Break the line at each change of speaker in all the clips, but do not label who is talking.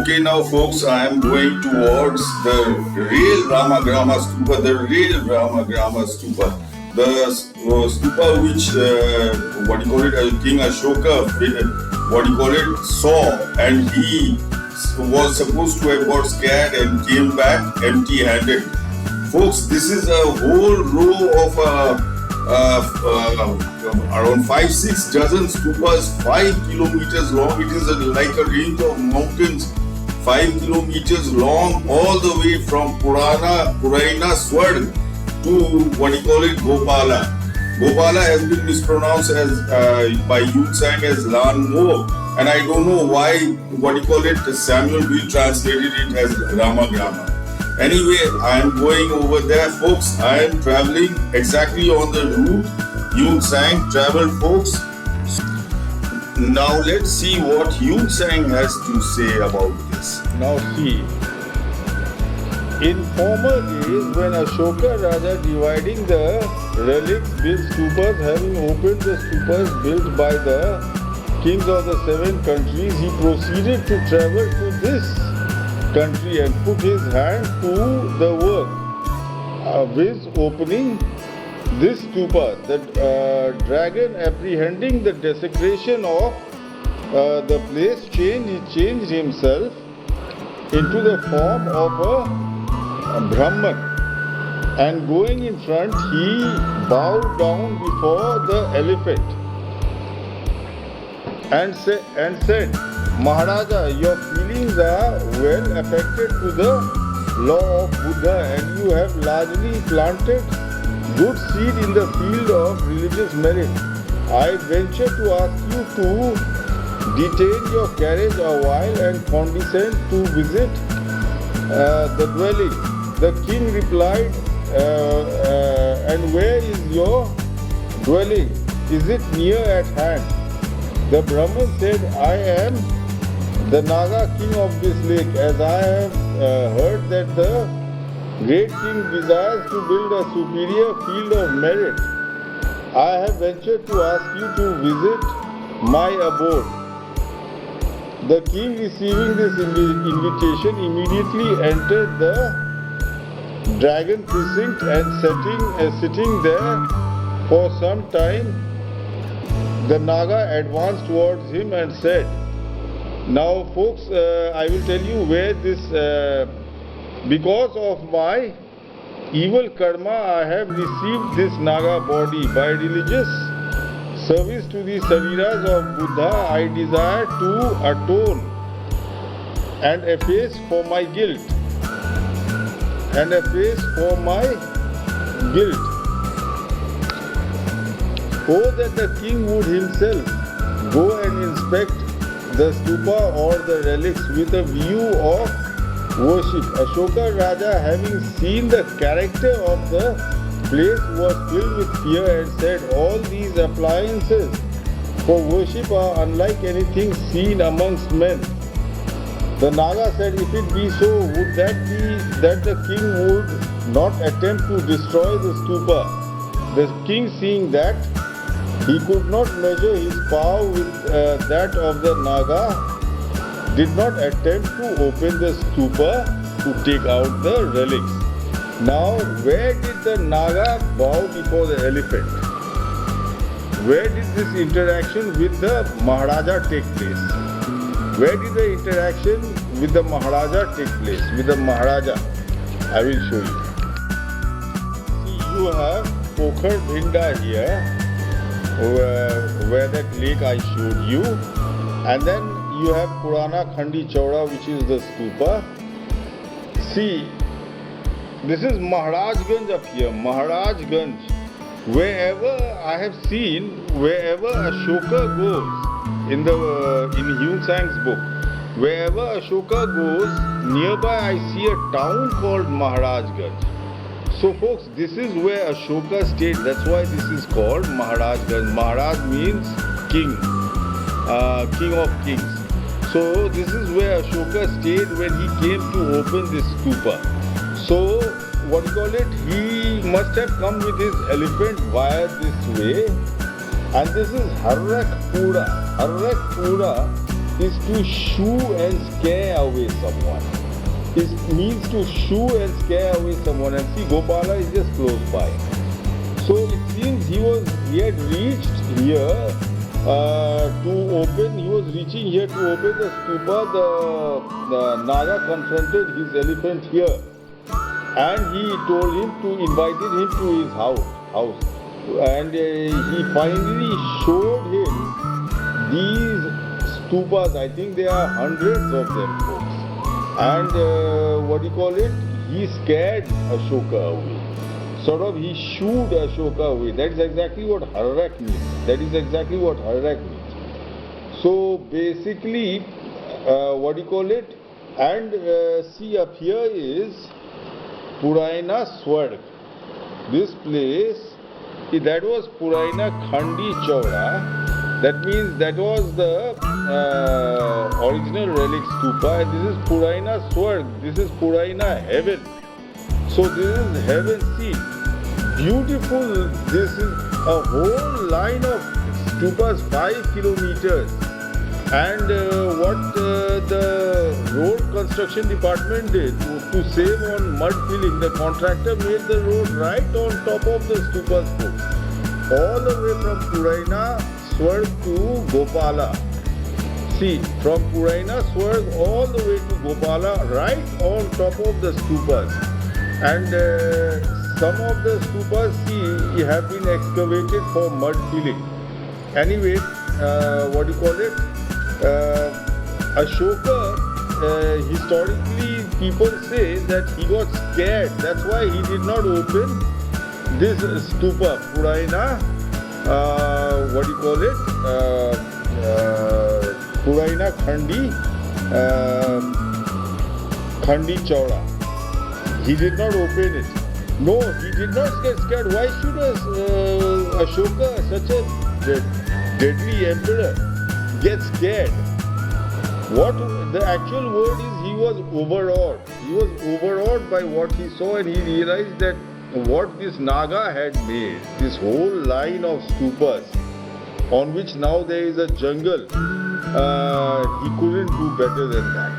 Okay, now folks, I am going towards the real Ramagrama stupa, the real Ramagrama stupa. The stupa which, King Ashoka, saw, and he was supposed to have got scared and came back empty-handed. Folks, this is a whole row of around 5-6 dozen stupas, 5 kilometers long. It is like a range of mountains, 5 kilometers long, all the way from Puraina Sword to Gopala. Gopala has been mispronounced as by Heun Tsang as Lan-mo, and I don't know why Samuel Beal translated it as Ramagramma. Anyway, I am going over there, folks. I am traveling exactly on the route Heun Tsang traveled, folks. Now let's see what Heun Tsang has to say about this.
Now see, in former days when Ashoka Raja dividing the relics built stupas, having opened the stupas built by the kings of the 7 countries, he proceeded to travel to this country and put his hand to the work with opening this stupa. The dragon, apprehending the desecration of the place, changed himself into the form of a Brahman, and going in front he bowed down before the elephant and said, Maharaja, your feelings are well affected to the law of Buddha, and you have largely planted good seed in the field of religious merit. I venture to ask you to detain your carriage a while and condescend to visit the dwelling. The king replied, and where is your dwelling? Is it near at hand? The Brahman said, I am the Naga king of this lake, as I have heard that the great king desires to build a superior field of merit. I have ventured to ask you to visit my abode. The king, receiving this invitation, immediately entered the dragon precinct and sitting there for some time. The Naga advanced towards him and said, now folks, I will tell you where this, because of my evil karma, I have received this Naga body. By religious service to the Sariras of Buddha, I desire to atone and efface for my guilt. Oh, that the king would himself go and inspect the stupa or the relics with a view of worship. Ashoka Raja, having seen the character of the place, was filled with fear and said, all these appliances for worship are unlike anything seen amongst men. The Naga said, if it be so, would that be that the king would not attempt to destroy the stupa? The king, seeing that he could not measure his power with that of the Naga, did not attempt to open the stupa to take out the relics. Now, where did the Naga bow before the elephant? Where did this interaction with the Maharaja take place? Where did the interaction with the Maharaja take place? With the Maharaja, I will show you. See, you have Pokhar Bhinda here, where that lake I showed you, and then you have Purana Khandi Chowda, which is the stupa. See, this is Maharajganj up here, Maharajganj. Wherever I have seen, wherever Ashoka goes, in Heun Tsang's book, wherever Ashoka goes, nearby I see a town called Maharajganj. So folks, this is where Ashoka stayed. That's why this is called Maharajganj. Maharaj means king, king of kings. So this is where Ashoka stayed when he came to open this stupa. So he must have come with his elephant via this way. And this is Harrakpura. Harrakpura is to shoo and scare away someone. It means to shoo and scare away someone. And see, Gopala is just close by. So it seems he had reached here to open. He was reaching here to open the stupa. The Naga confronted his elephant here, and he told him to invited him to his house. And he finally showed him these stupas. I think there are hundreds of them, folks. And he scared Ashoka away. Sort of, he shooed Ashoka away. That is exactly what Harak means. So basically, and see, up here is Puraina Swarg. This place, that was Puraina Khandi Chaura. That means that was the original relic stupa, and this is Puraina Swarg. This is Puraina heaven. So this is heaven. See, beautiful. This is a whole line of stupas, 5 kilometers. And what the road construction department did to save on mud filling, the contractor made the road right on top of the stupas, folks. All the way from Puraina Swarg to Gopala. See, from Puraina Swarg all the way to Gopala, right on top of the stupas. And some of the stupas, see, have been excavated for mud filling. Anyway, Ashoka, historically people say that he got scared. That's why he did not open this stupa, Puraina, Puraina Khandi Chaura. He did not open it. No, he did not get scared. Why should Ashoka, such a deadly emperor, get scared? What the actual word is, he was overawed. He was overawed by what he saw, and he realized that what this Naga had made, this whole line of stupas, on which now there is a jungle, he couldn't do better than that.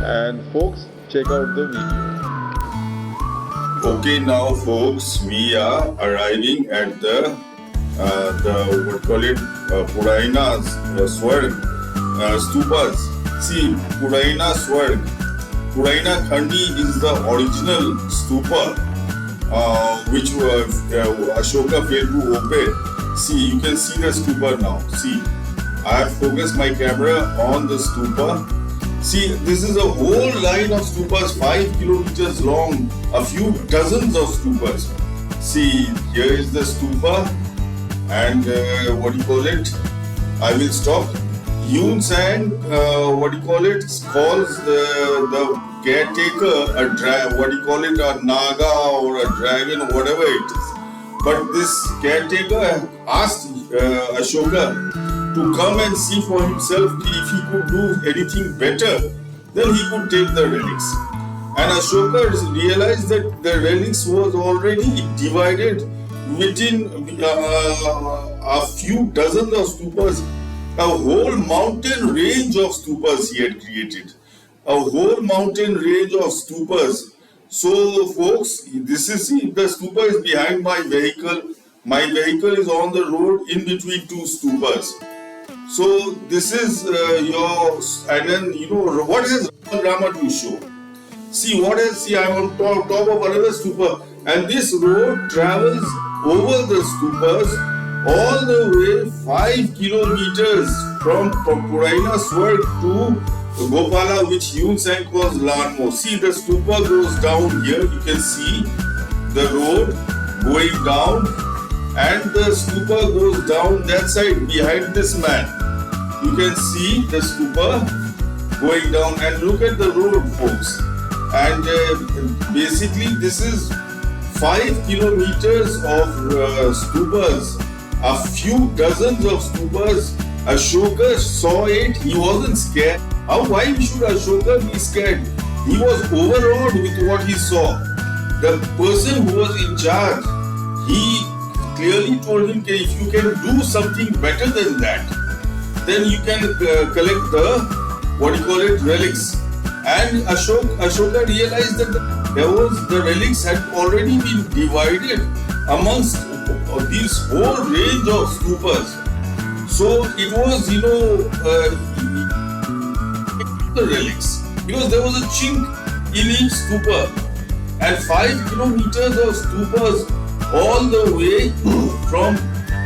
And folks, check out the video.
Okay, now folks, we are arriving at the Puraina Swarg stupas. See, Puraina Swarg, Puraina Khandi is the original stupa which Ashoka failed to open. See, you can see the stupa now. See, I have focused my camera on the stupa. See, this is a whole line of stupas, 5 kilometers long, a few dozens of stupas. See, here is the stupa, and I will stop. Heun Tsang, calls the caretaker a naga or a dragon, whatever it is. But this caretaker asked Ashoka to come and see for himself if he could do anything better, then he could take the relics. And Ashoka realized that the relics was already divided within a few dozens of stupas. A whole mountain range of stupas he had created. A whole mountain range of stupas. So folks, this is the stupa is behind my vehicle. My vehicle is on the road in between two stupas. So this is and then what has Ramagramma to show? See what else? See, I'm on top of another stupa, and this road travels over the stupas all the way 5 kilometers from Puraina Swarg to Gopala, which Heun Tsang calls Lan-mo. See, the stupa goes down here. You can see the road going down, and the stupa goes down that side behind this man. You can see the stupa going down, and look at the road, folks. And basically, this is 5 kilometers of stupas. A few dozens of stupas. Ashoka saw it. He wasn't scared. Why should Ashoka be scared? He was overawed with what he saw. The person who was in charge, he clearly told him, if you can do something better than that, then you can collect the relics. And Ashoka realized that the relics had already been divided amongst this whole range of stupas. So it was, the relics, because there was a chink in each stupa, and 5 kilometers of stupas all the way from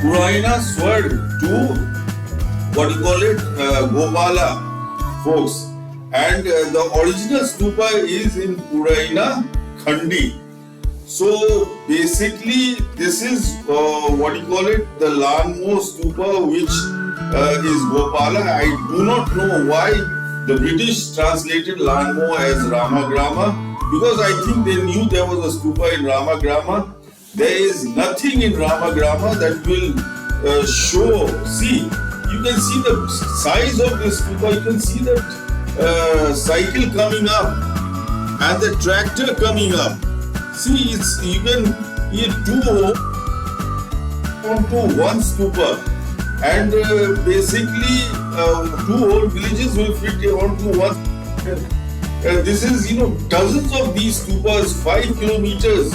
Puraina Swarg to Gopala, folks. And the original stupa is in Puraina Khandi. So basically, this is the Lan-mo stupa, which is Gopala. I do not know why the British translated Lan-mo as Ramagrama, because I think they knew there was a stupa in Ramagramma. There is nothing in Ramagramma that will show. See, you can see the size of this stupa. You can see that cycle coming up and the tractor coming up. See, you can eat 2 onto one stupa, and basically 2 whole villages will fit onto one. This is, dozens of these stupas, 5 kilometers,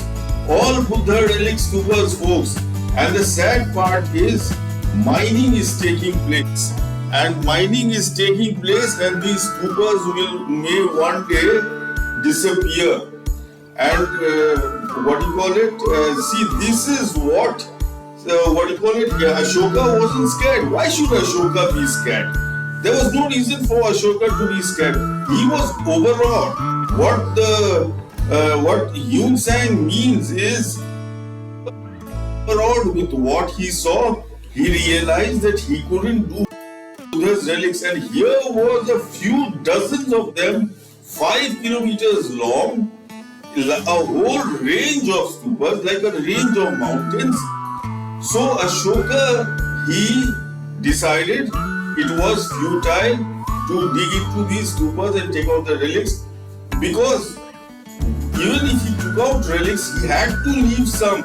all Buddha relic stupas, folks. And the sad part is, mining is taking place. And mining is taking place, and these stupas may one day disappear. And see, this is what Ashoka wasn't scared. Why should Ashoka be scared? There was no reason for Ashoka to be scared. He was overawed. What Heun Tsang means is, overawed with what he saw, he realized that he couldn't do Buddha's relics, and here was a few dozens of them, 5 kilometers long, a whole range of stupas, like a range of mountains. So Ashoka, he decided it was futile to dig into these stupas and take out the relics, because even if he took out relics, he had to leave some.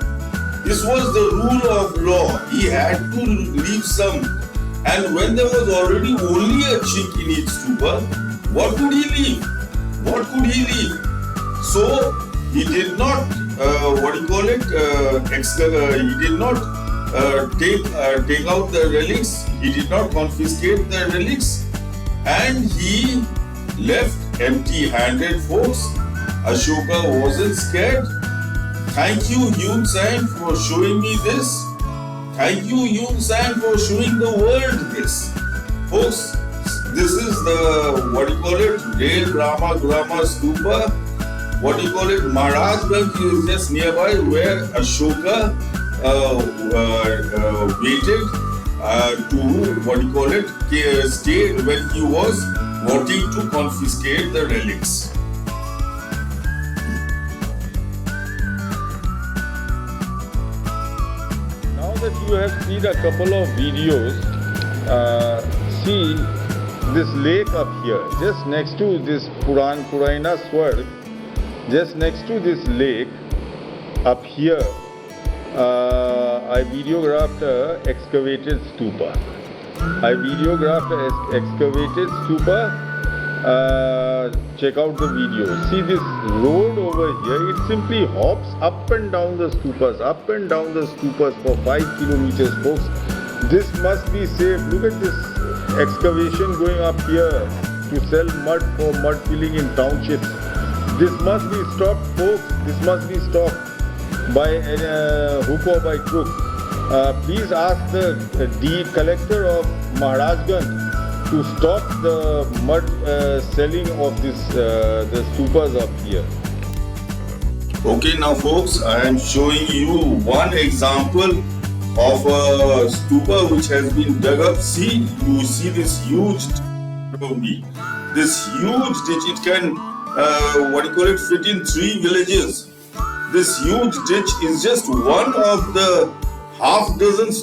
This was the rule of law. He had to leave some. And when there was already only a chink in each stupa, what could he leave? So he did not, he did not take out the relics. He did not confiscate the relics, and he left empty-handed, folks. Ashoka wasn't scared. Thank you, Heun Tsang, for showing me this. Thank you, Heun Tsang, for showing the world this. Folks, this is the, real Ramagrama stupa. Maharajganj is just nearby, where Ashoka waited to, stayed when he was wanting to confiscate the relics.
That you have seen a couple of videos, see this lake up here, just next to this Puraina Swarg, just next to this lake up here, I videographed a excavated stupa. Check out the video. See this road over here, it simply hops up and down the stupas for 5 kilometers, folks. This must be safe. Look at this excavation going up here to sell mud for mud filling in townships. This must be stopped, folks. This must be stopped by hook or by crook. Please ask the collector of Maharajganj to stop the mud selling of this the stupas up here.
Okay, now folks, I am showing you one example of a stupa which has been dug up. See, you see this huge ditch. This huge ditch, it can fit in 3 villages. This huge ditch is just one of the half dozen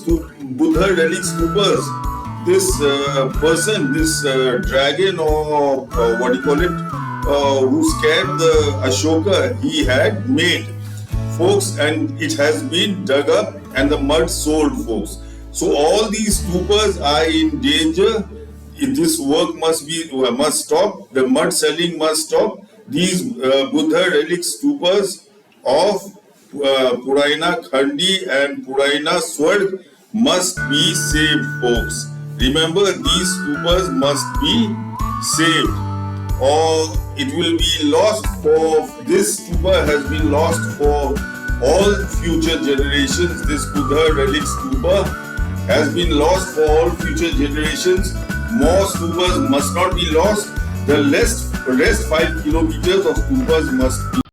Buddha relic stupas. This dragon or who scared the Ashoka, he had made, folks, and it has been dug up and the mud sold, folks. So all these stupas are in danger. This work must stop. The mud selling must stop. These Buddha relic stupas of Puraina Khandi and Puraina Swarg must be saved, folks. Remember, these stupas must be saved, or it will be lost. For this stupa has been lost for all future generations. This Buddha relic stupa has been lost for all future generations. More stupas must not be lost. The rest 5 kilometers of stupas must be